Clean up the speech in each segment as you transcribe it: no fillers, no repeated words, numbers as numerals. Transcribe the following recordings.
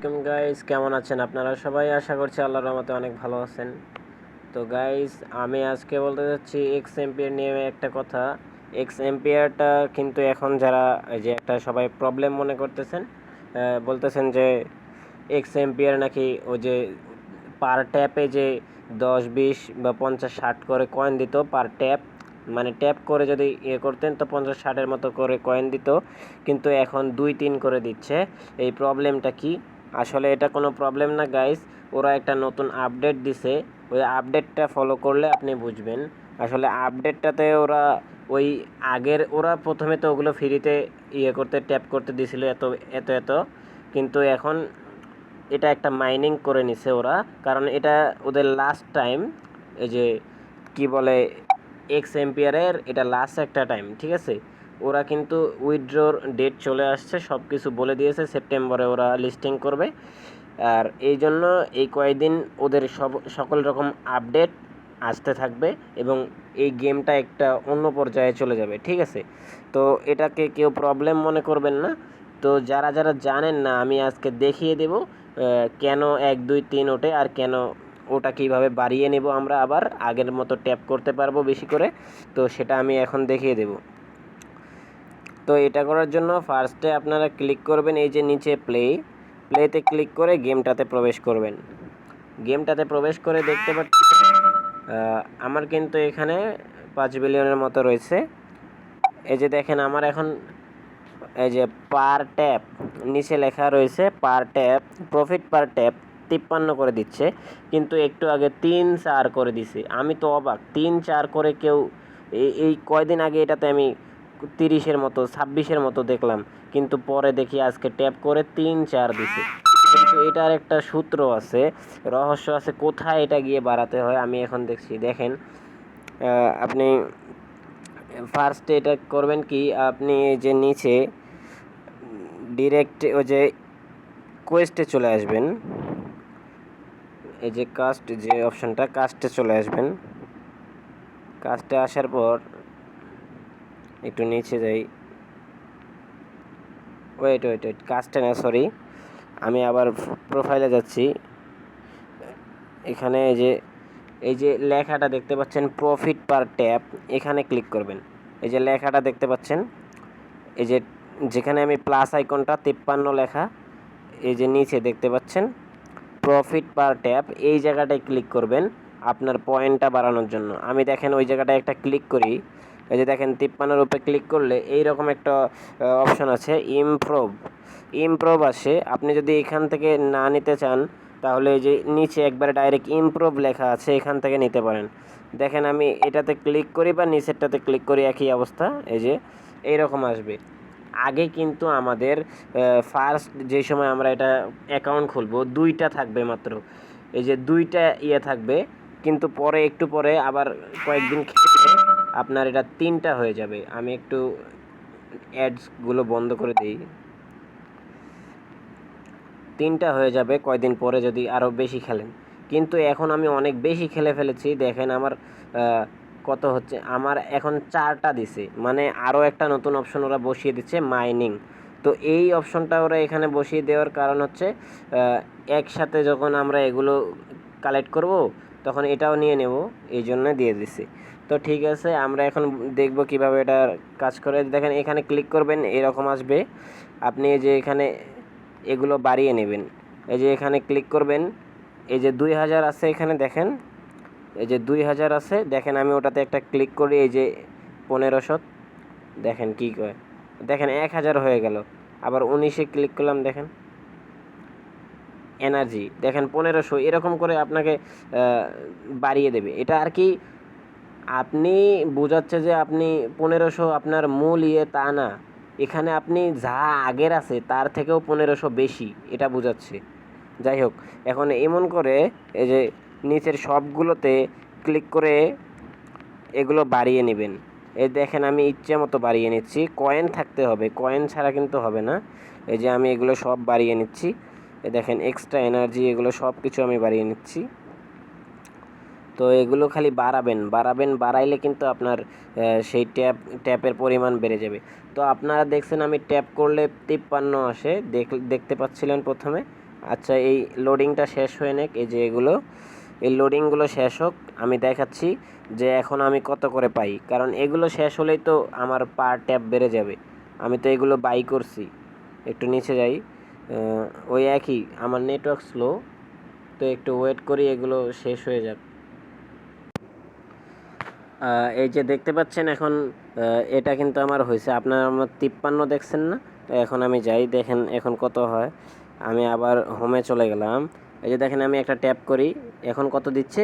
Welcome guys, কেমন আছেন আপনারা সবাই? আশা করছি আল্লাহর রহমতে অনেক ভালো আছেন। তো গাইস, আমি আজকে বলতে যাচ্ছি এক্স এম্পিয়ার নিয়ে একটা কথা। এক্স এম্পিয়ারটা কিন্তু এখন যারা এই যে একটা সবাই প্রবলেম মনে করতেছেন, বলতেছেন যে এক্স এম্পিয়ার নাকি ওই যে পার ট্যাপে যে 10, 20 বা 50, 60 করে কয়েন দিত পার ট্যাপ, মানে ট্যাপ করে যদি করতেন তো 50, 60-এর মতো করে কয়েন দিত, কিন্তু এখন 2, 3 করে দিচ্ছে। এই প্রবলেমটা কি? আসলে এটা কোনো প্রবলেম না গাইস, ওরা একটা নতুন আপডেট দিছে। ওই আপডেটটা ফলো করলে আপনি বুঝবেন। আসলে আপডেটটাতে ওরা ওই আগের ওরা প্রথমে তো ওগুলো ফ্রিতে করতে ট্যাপ করতে দিছিল এত এত এত, কিন্তু এখন এটা একটা মাইনিং করে নিছে ওরা, কারণ এটা ওদের লাস্ট টাইম। এই যে কি বলে, এক্স এম্পিয়ারের এটা লাস্ট একটা টাইম, ঠিক আছে? ওরা কিন্তু উইথড্রোর ডেট চলে আসছে, সব কিছু বলে দিয়েছে, সেপ্টেম্বরে ওরা লিস্টিং করবে। আর এই জন্য এই কয়েকদিন ওদের সকল রকম আপডেট আসতে থাকবে এবং এই গেমটা একটা অন্য পর্যায়ে চলে যাবে, ঠিক আছে? তো এটাকে কেউ প্রবলেম মনে করবেন না। তো যারা যারা জানেন না, আমি আজকে দেখিয়ে দেব কেন 1, 2, 3 ওঠে আর কেন ওটা কিভাবে বাড়িয়ে নেব আমরা আবার আগের মতো ট্যাপ করতে পারবো বেশি করে। তো সেটা আমি এখন দেখিয়ে দেব। তো এটা করার জন্য ফার্স্টে আপনারা ক্লিক করবেন এই যে নিচে প্লেতে ক্লিক করে গেমটাতে প্রবেশ করবেন। গেমটাতে প্রবেশ করে দেখতে পাচ্ছি আমার কিন্তু এখানে 5 বিলিয়নের মতো রয়েছে। এই যে দেখেন আমার এখন এই যে পার ট্যাপ নিচে লেখা রয়েছে পার ট্যাপ, প্রফিট পার ট্যাপ 53 করে দিচ্ছে, কিন্তু একটু আগে 3, 4 করে দিছে। আমি তো অবাক, 3, 4 করে কেউ এই কয়দিন আগে এটাতে আমি 30-এর মতো 26-এর মতো দেখলাম, কিন্তু পরে দেখি আজকে ট্যাপ করে 3, 4 দিছে। কিন্তু এটার একটা সূত্র আছে, রহস্য আছে, কোথায় এটা গিয়ে বাড়াতে হয় আমি এখন দেখছি। দেখেন আপনি ফার্স্টে এটা করবেন কি, আপনি যে নিচে ডিরেক্ট ওই যে কোয়েস্টে চলে আসবেন, এই যে কাস্ট যে অপশনটা, কাস্টে চলে আসবেন। কাস্টে আসার পর একটু নিচে যাই, ওয়েট ওয়েট ওয়েট কাস্টে না, সরি, আমি আবার প্রোফাইলে যাচ্ছি। এখানে এই যে লেখাটা দেখতে পাচ্ছেন প্রফিট পার ট্যাপ, এখানে ক্লিক করবেন। এই যে লেখাটা দেখতে পাচ্ছেন, এই যে যেখানে আমি প্লাস আইকনটা 53 লেখা, এই যে নিচে দেখতে পাচ্ছেন প্রফিট পার ট্যাপ, এই জায়গাটায় ক্লিক করবেন আপনার পয়েন্টটা বাড়ানোর জন্য। আমি দেখেন ওই জায়গাটায় একটা ক্লিক করি, এই যে দেখেন 53-এর উপরে ক্লিক করলে এইরকম একটা অপশন আছে, ইমপ্রুভ আসে। আপনি যদি এখান থেকে না নিতে চান তাহলে এই যে নিচে একবারে ডাইরেক্ট ইমপ্রুভ লেখা আছে, এখান থেকে নিতে পারেন। দেখেন আমি এটাতে ক্লিক করি বা নিচেরটাতে ক্লিক করি, একই অবস্থা, এই যে এইরকম আসবে। আগে কিন্তু আমাদের ফার্স্ট যে সময় আমরা এটা অ্যাকাউন্ট খুলবো 2টা থাকবে মাত্র, এই যে 2টা থাকবে, কিন্তু পরে একটু পরে আবার কয়েকদিন খেলে আপনার এটা 3টা হয়ে যাবে। আমি একটু অ্যাডসগুলো বন্ধ করে দিই, 3টা হয়ে যাবে কয়দিন পরে যদি আরও বেশি খেলেন। কিন্তু এখন আমি অনেক বেশি খেলে ফেলেছি, দেখেন আমার কত হচ্ছে, আমার এখন 4টা দিছে, মানে আরও একটা নতুন অপশন ওরা বসিয়ে দিচ্ছে, মাইনিং। তো এই অপশনটা ওরা এখানে বসিয়ে দেওয়ার কারণ হচ্ছে একসাথে যখন আমরা এগুলো কালেক্ট করব তখন এটাও নিয়ে নেব, এই জন্য দিয়ে দিছি। তো ঠিক আছে, আমরা এখন দেখব কিভাবে এটা কাজ করে। দেখেন এখানে ক্লিক করবেন, এরকম আসবে। আপনি এই যে এখানে এগুলো বাড়িয়ে নেবেন, এই যে এখানে ক্লিক করবেন, এই যে 2000 আছে এখানে দেখেন, এই যে 2000 আছে, দেখেন আমি ওটাতে একটা ক্লিক করি, এই যে 1500, দেখেন কি কয়, দেখেন 1000 হয়ে গেল। আবার 19-এ ক্লিক করলাম, দেখেন এনার্জি, দেখেন 1500, এরকম করে আপনাকে বাড়িয়ে দেবে এটা আর কি। আপনি বোঝাচ্ছে যে আপনি 1500 আপনার মূল তা না, এখানে আপনি যা আগের আছে তার থেকেও 1500 বেশি, এটা বোঝাচ্ছে। যাই হোক, এখন এমন করে এই যে নিচের সবগুলোতে ক্লিক করে এগুলো বাড়িয়ে নেবেন। এই দেখেন আমি ইচ্ছে মতো বাড়িয়ে নিচ্ছি, কয়েন থাকতে হবে, কয়েন ছাড়া কিন্তু হবে না। এই যে আমি এগুলো সব বাড়িয়ে নিচ্ছি, এই দেখেন এক্সট্রা এনার্জি, এগুলো সব কিছু আমি বাড়িয়ে নিচ্ছি। তো এগুলো খালি বাড়াইলে কিন্তু আপনার সেই ট্যাপের পরিমাণ বেড়ে যাবে। তো আপনারা দেখছেন আমি ট্যাপ করলে 53 আসে, দেখতে পাচ্ছিলেন প্রথমে, আচ্ছা, এই লোডিংটা শেষ হয়ে নেক, এই যে এগুলো, এই লোডিংগুলো শেষ হোক, আমি দেখাচ্ছি যে এখন আমি কত করে পাই, কারণ এগুলো শেষ হলেই তো আমার পার ট্যাপ বেড়ে যাবে। আমি তো এগুলো বাই করছি। একটু নিচে যাই, ওই একই, আমার নেটওয়ার্ক স্লো, তো একটু ওয়েট করি এগুলো শেষ হয়ে যাক। এই যে দেখতে পাচ্ছেন এখন, এটা কিন্তু আমার হয়েছে, আপনার আমার 53 দেখছেন না? তো এখন আমি যাই, দেখেন এখন কত হয়। আমি আবার হোমে চলে গেলাম। এই যে দেখেন আমি একটা ট্যাপ করি, এখন কত দিচ্ছে?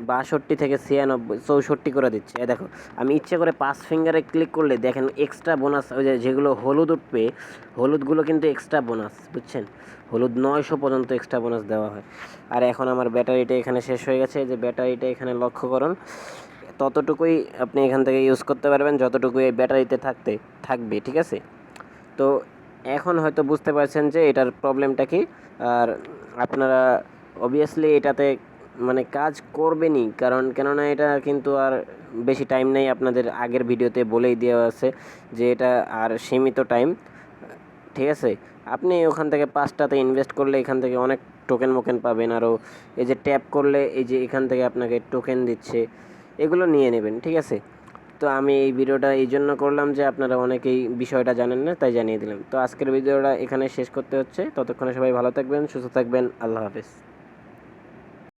62 থেকে 96, 64 করে দিচ্ছে। দেখো, আমি ইচ্ছে করে 5 ফিঙ্গারে ক্লিক করলে দেখেন এক্সট্রা বোনাস, ওই যে যেগুলো হলুদ উঠবে, হলুদগুলো কিন্তু এক্সট্রা বোনাস, বুঝছেন? হলুদ 900 পর্যন্ত এক্সট্রা বোনাস দেওয়া হয়। আর এখন আমার ব্যাটারিটা এখানে শেষ হয়ে গেছে, যে ব্যাটারিটা এখানে লক্ষ্য করুন, ততটুকুই আপনি এখান থেকে ইউজ করতে পারবেন যতটুকু এই ব্যাটারিতে থাকবে, ঠিক আছে? তো এখন হয়তো বুঝতে পারছেন যে এটার প্রবলেমটা কি। আর আপনারা অবভিয়াসলি এটাতে মানে কাজ করবেনই, কারণ কেননা এটা কিন্তু আর বেশি টাইম নেই, আপনাদের আগের ভিডিওতে বলেই দেওয়া আছে যে এটা আর সীমিত টাইম, ঠিক আছে? আপনি ওখান থেকে 5টাতে ইনভেস্ট করলে এখান থেকে অনেক টোকেন পাবেন, আরও এই যে ট্যাপ করলে এই যে এখান থেকে আপনাকে টোকেন দিচ্ছে, এগুলো নিয়ে নেবেন, ঠিক আছে? তো আমি এই ভিডিওটা এই জন্য করলাম যে আপনারা অনেকেই বিষয়টা জানেন না, তাই জানিয়ে দিলাম। তো আজকের ভিডিওটা এখানে শেষ করতে হচ্ছে। ততক্ষণে সবাই ভালো থাকবেন, সুস্থ থাকবেন, আল্লাহ হাফেজ।